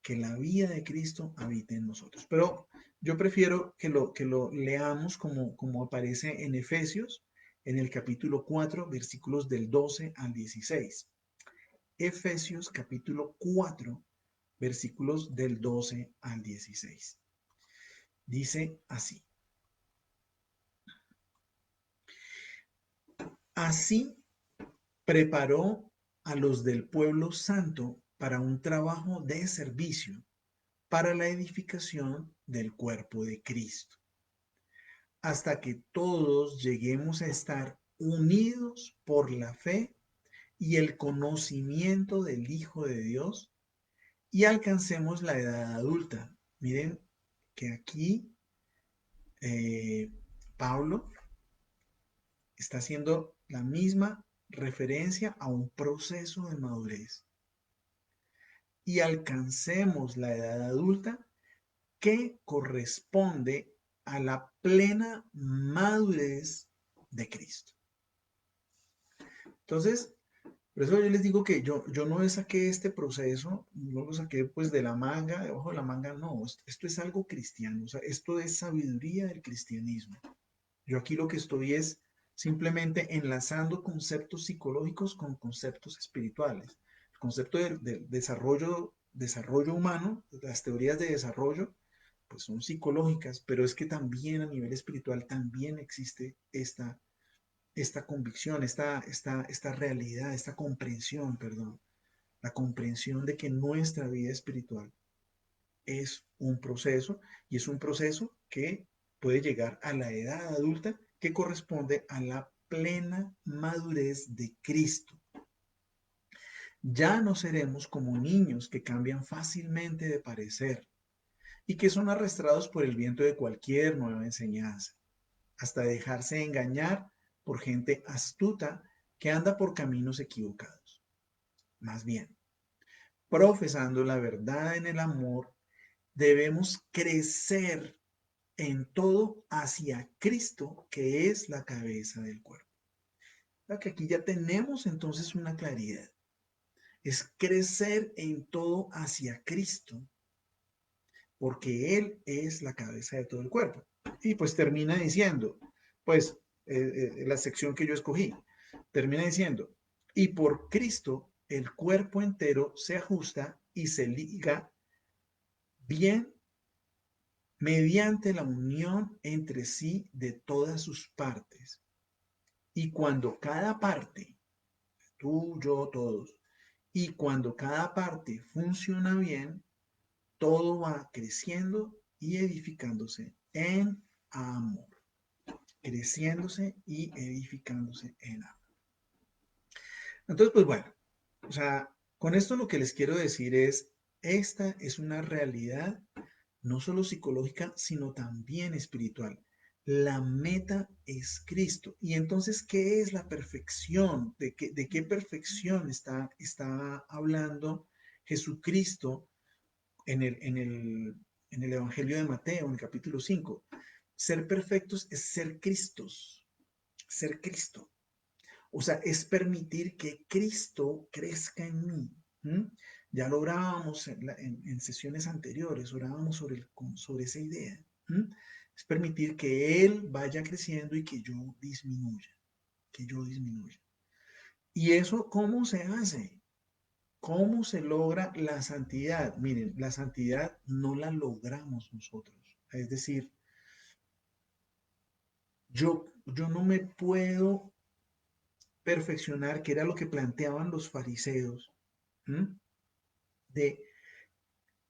que la vida de Cristo habite en nosotros. Pero yo prefiero que lo leamos como aparece en Efesios, en el capítulo 4, versículos del 12 al 16. Efesios capítulo 4, versículos del 12 al 16. Dice así. Así preparó a los del pueblo santo para un trabajo de servicio, para la edificación del cuerpo de Cristo, hasta que todos lleguemos a estar unidos por la fe y el conocimiento del Hijo de Dios y alcancemos la edad adulta. Miren que aquí eh, Pablo está haciendo la misma referencia a un proceso de madurez y alcancemos la edad adulta que corresponde a la plena madurez de Cristo. Entonces, Por eso yo les digo que yo no saqué este proceso, no lo saqué pues de la manga, debajo de la manga, no, esto es algo cristiano, o sea, esto es sabiduría del cristianismo. Yo aquí lo que estoy es simplemente enlazando conceptos psicológicos con conceptos espirituales. El concepto de desarrollo humano, las teorías de desarrollo, pues son psicológicas, pero es que también a nivel espiritual también existe esta convicción, esta realidad, esta comprensión, perdón, la comprensión de que nuestra vida espiritual es un proceso y es un proceso que puede llegar a la edad adulta que corresponde a la plena madurez de Cristo. Ya no seremos como niños que cambian fácilmente de parecer y que son arrastrados por el viento de cualquier nueva enseñanza, hasta dejarse engañar por gente astuta que anda por caminos equivocados. Más bien, profesando la verdad en el amor, debemos crecer en todo hacia Cristo, que es la cabeza del cuerpo. Que aquí ya tenemos entonces una claridad. Es crecer en todo hacia Cristo, porque Él es la cabeza de todo el cuerpo. Y pues termina diciendo, pues la sección que yo escogí, termina diciendo, y por Cristo el cuerpo entero se ajusta y se liga bien mediante la unión entre sí de todas sus partes. Y cuando cada parte, tú, yo, todos, y cuando cada parte funciona bien, todo va creciendo y edificándose en amor. Creciéndose y edificándose en amor. Entonces, pues bueno, o sea, con esto lo que les quiero decir es, esta es una realidad no solo psicológica, sino también espiritual. La meta es Cristo. Y entonces, ¿qué es la perfección? De qué perfección está hablando Jesucristo en el Evangelio de Mateo, en el capítulo 5? Ser perfectos es ser Cristos, ser Cristo. O sea, es permitir que Cristo crezca en mí. ¿Mm? Ya lo orábamos en sesiones anteriores, orábamos sobre esa idea. ¿Mm? Es permitir que Él vaya creciendo y que yo disminuya, que yo disminuya. ¿Y eso cómo se hace? ¿Cómo se logra la santidad? Miren, la santidad no la logramos nosotros. Es decir, yo no me puedo perfeccionar, que era lo que planteaban los fariseos, ¿m? De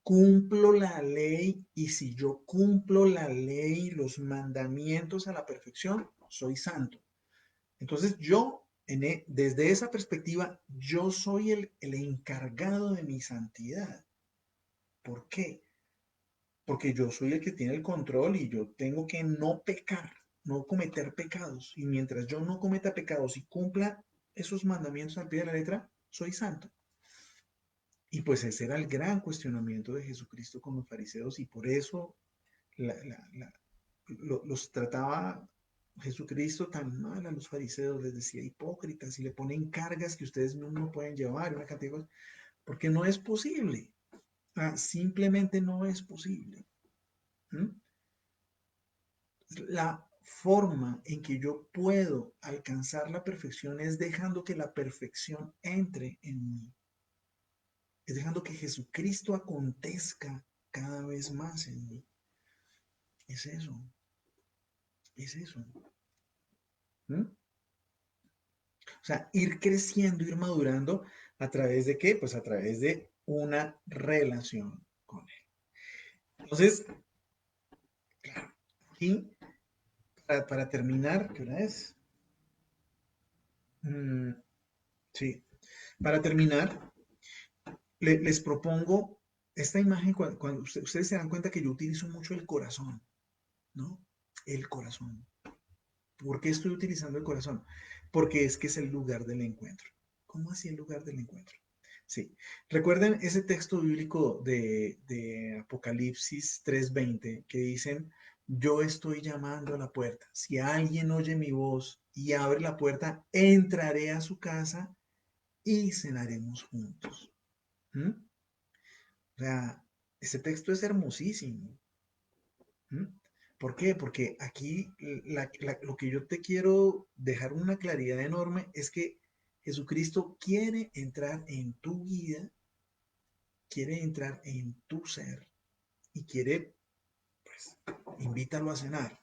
cumplo la ley y si yo cumplo la ley, los mandamientos a la perfección, soy santo. Entonces desde esa perspectiva, yo soy el encargado de mi santidad. ¿Por qué? Porque yo soy el que tiene el control y yo tengo que no pecar, no cometer pecados. Y mientras yo no cometa pecados y cumpla esos mandamientos al pie de la letra, soy santo. Y pues ese era el gran cuestionamiento de Jesucristo con los fariseos y por eso la, la, la, los trataba Jesucristo tan mal a los fariseos, les decía hipócritas y le ponen cargas que ustedes no pueden llevar, una cantidad de cosas, porque no es posible, simplemente no es posible. ¿Mm? La forma en que yo puedo alcanzar la perfección es dejando que la perfección entre en mí, es dejando que Jesucristo acontezca cada vez más en mí. Es eso, es eso. ¿Mm? O sea, ir creciendo, ir madurando, ¿a través de qué? Pues a través de una relación con Él. Entonces, claro, aquí, para terminar, ¿qué hora es? Sí, para terminar, les propongo esta imagen cuando ustedes se dan cuenta que yo utilizo mucho el corazón, ¿no? El corazón. ¿Por qué estoy utilizando el corazón? Porque es que es el lugar del encuentro. ¿Cómo así el lugar del encuentro? Sí. Recuerden ese texto bíblico de Apocalipsis 3:20 que dicen, yo estoy llamando a la puerta. Si alguien oye mi voz y abre la puerta, entraré a su casa y cenaremos juntos. ¿Mm? O sea, ese texto es hermosísimo. ¿Mm? ¿Por qué? Porque aquí lo que yo te quiero dejar una claridad enorme es que Jesucristo quiere entrar en tu vida, quiere entrar en tu ser y quiere, pues, invítalo a cenar.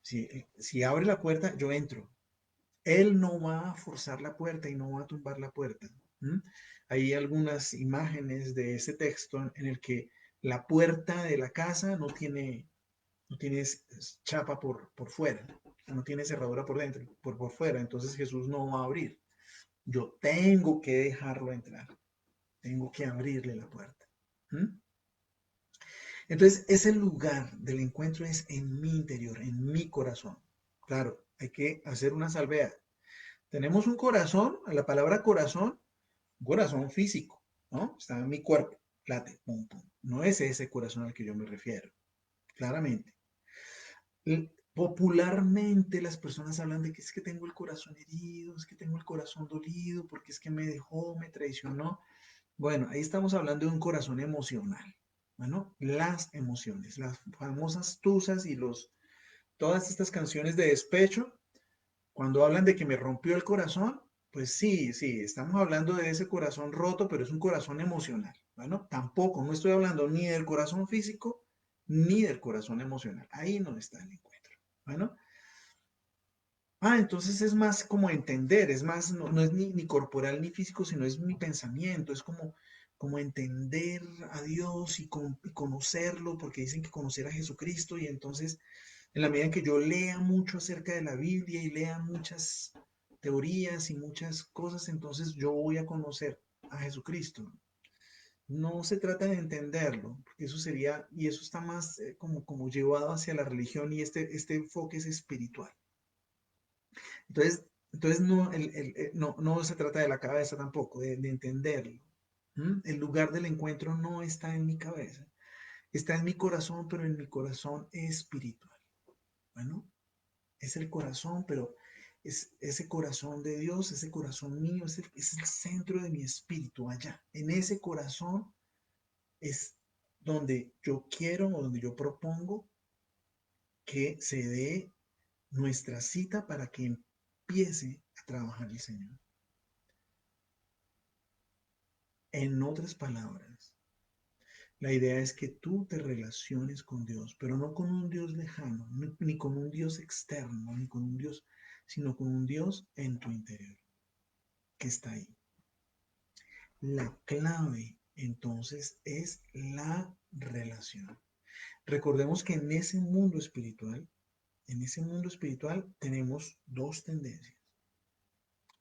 Si abre la puerta, yo entro. Él no va a forzar la puerta y no va a tumbar la puerta. ¿Mm? Hay algunas imágenes de ese texto en el que la puerta de la casa no tiene chapa por fuera, no tiene cerradura por dentro, por fuera. Entonces Jesús no va a abrir. Yo tengo que dejarlo entrar. Tengo que abrirle la puerta. ¿Mm? Entonces, ese lugar del encuentro es en mi interior, en mi corazón. Claro, hay que hacer una salvedad. Tenemos un corazón, la palabra corazón, un corazón físico, ¿no? Está en mi cuerpo, late, pum, pum. No es ese corazón al que yo me refiero, claramente. Popularmente las personas hablan de que es que tengo el corazón herido, es que tengo el corazón dolido, porque es que me dejó, me traicionó. Bueno, ahí estamos hablando de un corazón emocional. Bueno, las emociones, las famosas tusas y todas estas canciones de despecho, cuando hablan de que me rompió el corazón, pues sí, sí, estamos hablando de ese corazón roto, pero es un corazón emocional. Bueno, tampoco, no estoy hablando ni del corazón físico ni del corazón emocional. Ahí no está el encuentro. Bueno, entonces es más como entender, es más, no es ni corporal ni físico, sino es mi pensamiento, es como entender a Dios y conocerlo, porque dicen que conocer a Jesucristo, y entonces en la medida en que yo lea mucho acerca de la Biblia y lea muchas teorías y muchas cosas, entonces yo voy a conocer a Jesucristo. No se trata de entenderlo, porque eso sería, y eso está más como llevado hacia la religión y este enfoque es espiritual. Entonces no se trata de la cabeza tampoco, de entenderlo. ¿Mm? El lugar del encuentro no está en mi cabeza, está en mi corazón, pero en mi corazón espiritual. Bueno, es el corazón, pero es ese corazón de Dios, ese corazón mío, es el centro de mi espíritu allá. En ese corazón es donde yo quiero o donde yo propongo que se dé nuestra cita para que empiece a trabajar el Señor. En otras palabras, la idea es que tú te relaciones con Dios, pero no con un Dios lejano, ni con un Dios externo, ni con un Dios, sino con un Dios en tu interior, que está ahí. La clave entonces es la relación. Recordemos que en ese mundo espiritual tenemos dos tendencias.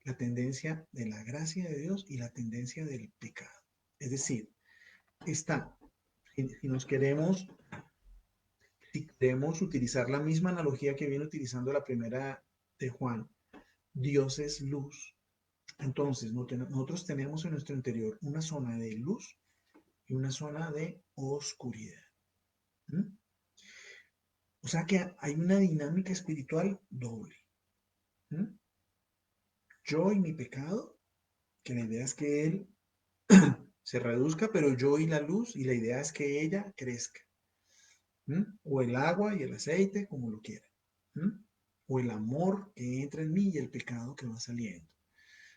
La tendencia de la gracia de Dios y la tendencia del pecado. Es decir, está, si nos queremos, si queremos utilizar la misma analogía que viene utilizando la primera de Juan, Dios es luz. Entonces, nosotros tenemos en nuestro interior una zona de luz y una zona de oscuridad. ¿Mm? O sea que hay una dinámica espiritual doble. ¿Mm? Yo y mi pecado, que la idea es que él se reduzca, pero yo y la luz, y la idea es que ella crezca. ¿Mm? O el agua y el aceite, como lo quieran. ¿Mm? O el amor que entra en mí y el pecado que va saliendo.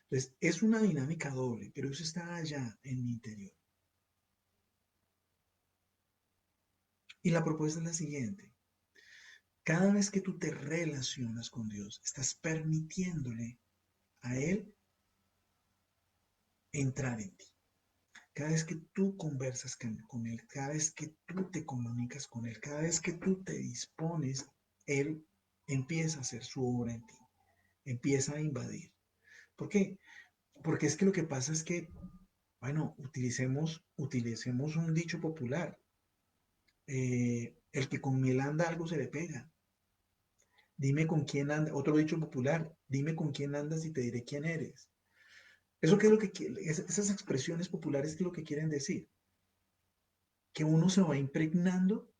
Entonces, es una dinámica doble, pero eso está allá en mi interior. Y la propuesta es la siguiente. Cada vez que tú te relacionas con Dios, estás permitiéndole a Él entrar en ti. Cada vez que tú conversas con Él, cada vez que tú te comunicas con Él, cada vez que tú te dispones, Él empieza a hacer su obra en ti, empieza a invadir. ¿Por qué? Porque es que lo que pasa es que, bueno, utilicemos un dicho popular. El que con miel anda algo se le pega. Dime con quién anda, otro dicho popular, dime con quién andas y te diré quién eres. Eso qué es lo que esas expresiones populares, ¿qué es lo que quieren decir? Que uno se va impregnando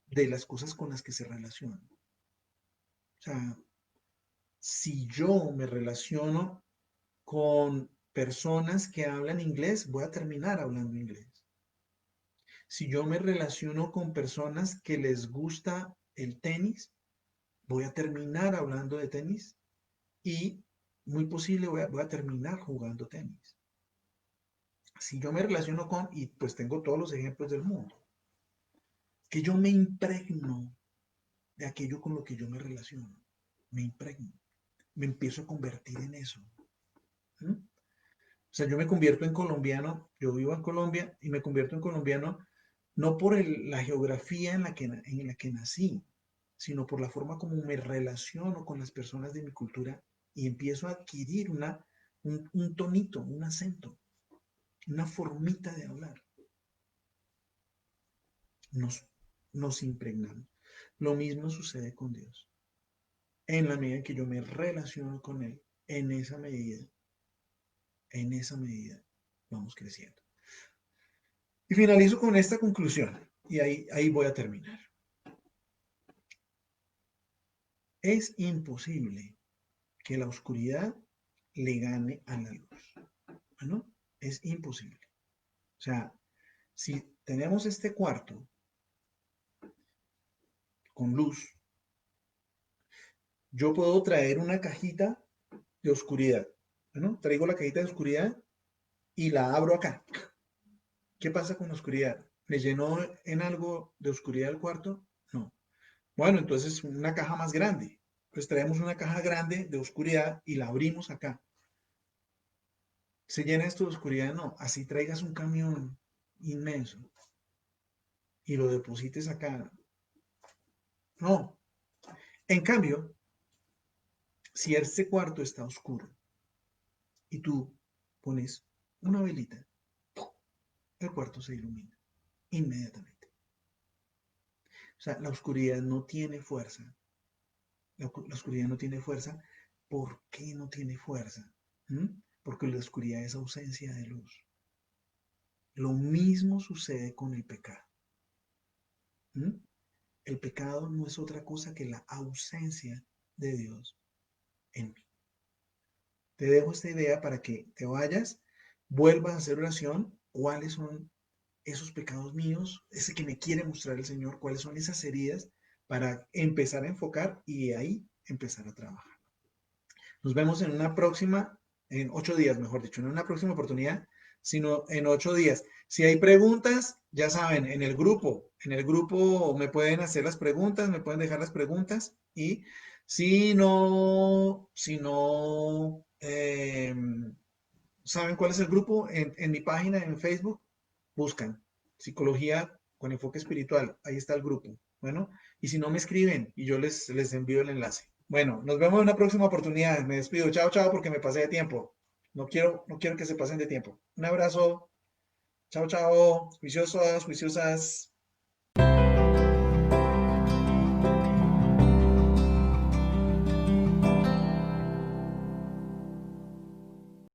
de las cosas con las que se relaciona. O sea, si yo me relaciono con personas que hablan inglés, voy a terminar hablando inglés. Si yo me relaciono con personas que les gusta el tenis, voy a terminar hablando de tenis y muy posible voy a terminar jugando tenis. Si yo me relaciono con, y pues tengo todos los ejemplos del mundo, que yo me impregno de aquello con lo que yo me relaciono, me impregno, me empiezo a convertir en eso. ¿Mm? O sea, yo me convierto en colombiano, yo vivo en Colombia y me convierto en colombiano no por la geografía en la que nací, sino por la forma como me relaciono con las personas de mi cultura y empiezo a adquirir un tonito, un acento, una formita de hablar. Nos, nos impregnamos. Lo mismo sucede con Dios. En la medida en que yo me relaciono con Él, en esa medida, vamos creciendo. Y finalizo con esta conclusión, y ahí voy a terminar. Es imposible que la oscuridad le gane a la luz. ¿No? Es imposible. O sea, si tenemos este cuarto con luz, yo puedo traer una cajita de oscuridad. ¿No? Traigo la cajita de oscuridad y la abro acá. ¿Qué pasa con la oscuridad? ¿Me llenó en algo de oscuridad el cuarto? No. Bueno, entonces una caja más grande. Pues traemos una caja grande de oscuridad y la abrimos acá. ¿Se llena esto de oscuridad? No. Así traigas un camión inmenso y lo deposites acá. No. En cambio, si este cuarto está oscuro y tú pones una velita, el cuarto se ilumina inmediatamente. O sea, la oscuridad no tiene fuerza. La oscuridad no tiene fuerza. ¿Por qué no tiene fuerza? ¿Mm? Porque la oscuridad es ausencia de luz. Lo mismo sucede con el pecado. ¿Mm? El pecado no es otra cosa que la ausencia de Dios en mí. Te dejo esta idea para que te vayas, vuelvas a hacer oración, cuáles son esos pecados míos, ese que me quiere mostrar el Señor, cuáles son esas heridas para empezar a enfocar y de ahí empezar a trabajar. Nos vemos en una próxima, en 8 días, mejor dicho, no en una próxima oportunidad, sino en 8 días. Si hay preguntas, ya saben, en el grupo me pueden hacer las preguntas, me pueden dejar las preguntas y si no saben cuál es el grupo, en mi página en Facebook, buscan Psicología con Enfoque Espiritual, ahí está el grupo. Bueno, y si no me escriben y yo les envío el enlace. Bueno, nos vemos en una próxima oportunidad. Me despido. Chao, chao, porque me pasé de tiempo. No quiero que se pasen de tiempo. Un abrazo. Chao, chao. Juiciosas, juiciosas.